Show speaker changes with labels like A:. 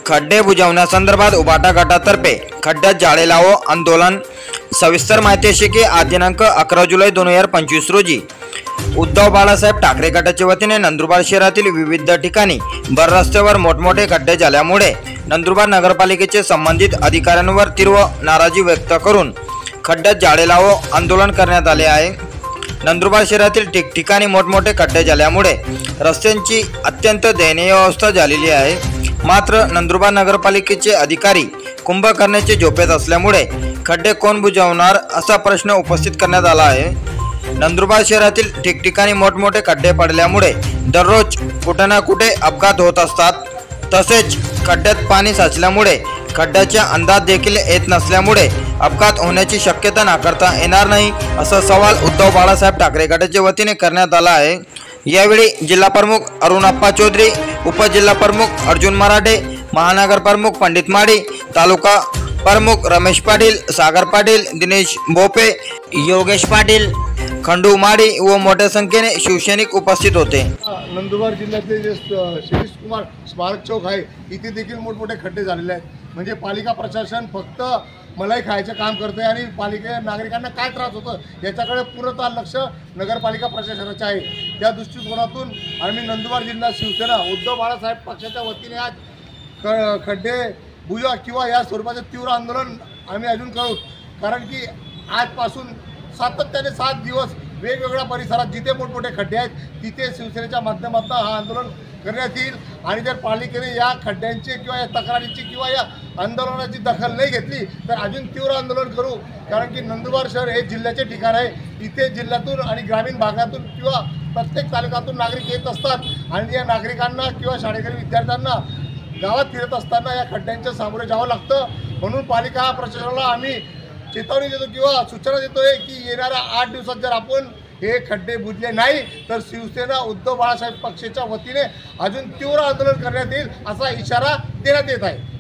A: खड्डे बुजवण्यासंदर्भात उभाटा गटातर्फे खड्ड्यात जाळे लावो आंदोलन। सविस्तर माहिती अशी की आज दिनांक 11 जुलै 2025 रोजी उद्धव बाळासाहेब ठाकरे गटाच्या वतीने नंदुरबार शहरातील विविध ठिकाणी भर रस्त्यावर मोठमोठे खड्डे झाल्यामुळे नंदुरबार नगरपालिकेचे संबंधित अधिकाऱ्यांवर तीव्र नाराजी व्यक्त करून खड्ड्यात जाळे लावो आंदोलन करण्यात आले आहे। नंदुरबार शहरातील ठिकठिकाणी मोठमोठे खड्डे झाल्यामुळे रस्त्यांची अत्यंत दयनीय अवस्था झालेली आहे। मात्र नंदुरबार नगरपालिकेचे अधिकारी कुंभकर्णाचे झोपेत असल्यामुळे खड्डे कोण बुजवणार असा प्रश्न उपस्थित करण्यात आला आहे। नंदुरबार शहरातील ठिकठिकाणी मोठमोठे खड्डे पडल्यामुळे दररोज कुठे ना कुठे अपघात होत असतात। तसेच खड्ड्यात पाणी साचल्यामुळे खड्ड्याचा अंदाज देखील येत नसल्यामुळे अपघात होण्याची शक्यता नाकारता येणार नाही असा सवाल उद्धव बाळासाहेब ठाकरे गटाच्या वतीने करण्यात आला आहे। यावेळी जिल्हा प्रमुख अरुणप्पा चौधरी, उपजिल्हा प्रमुख अर्जुन मराठे, महानगर प्रमुख पंडित माडी, तालुका प्रमुख रमेश पाटील, सागर पाटील, दिनेश भोपे, योगेश पाटील, खंडू माडी व मोठ्या संख्येने शिवसैनिक उपस्थित होते।
B: नंदुरबार जिल्ह्यातले जे शिरीष कुमार स्मारक चौक आहे इथे देखील मोठमोठे खड्डे झालेले आहेत। म्हणजे पालिका प्रशासन फक्त मलाई खायचं काम करते आणि पालिके नागरिकांना काय त्रास होतं याच्याकडे पूर्णतः लक्ष नगरपालिका प्रशासनाचे आहे। त्या दृष्टिकोनातून आम्ही नंदुरबार जिल्हा शिवसेना उद्धव बाळासाहेब पक्षाच्या वतीने आज खड्डे बुजवा किंवा या स्वरूपाचे तीव्र आंदोलन आम्ही अजून करू। कारण की आजपासून सातत्याने 7 दिवस वेगवेगळ्या परिसरात जिथे मोठमोठे खड्डे आहेत तिथे शिवसेनेच्या माध्यमातून हा आंदोलन करण्यात येईल। आणि जर पालिकेने या खड्ड्यांची किंवा या तक्रारीची किंवा या आंदोलनाची दखल नाही घेतली तर अजून तीव्र आंदोलन करू। कारण की नंदुरबार शहर हे जिल्ह्याचे ठिकाण आहे। इथे जिल्ह्यातून आणि ग्रामीण भागातून किंवा प्रत्येक तालुक्यातून नागरिक येत असतात आणि या नागरिकांना किंवा शाळेकरी विद्यार्थ्यांना गावात फिरत असताना या खड्ड्यांच्या सामोरे जावं लागतं। म्हणून पालिका प्रशासनाला आम्ही चेतावणी देतो किंवा सूचना देतोय की येणाऱ्या 8 दिवसात जर आपण हे खड्डे बुजले नाही तर शिवसेना उद्धव बाळासाहेब पक्षाच्या वतीने अजून तीव्र आंदोलन करण्यात येईल असा इशारा देण्यात येत आहे।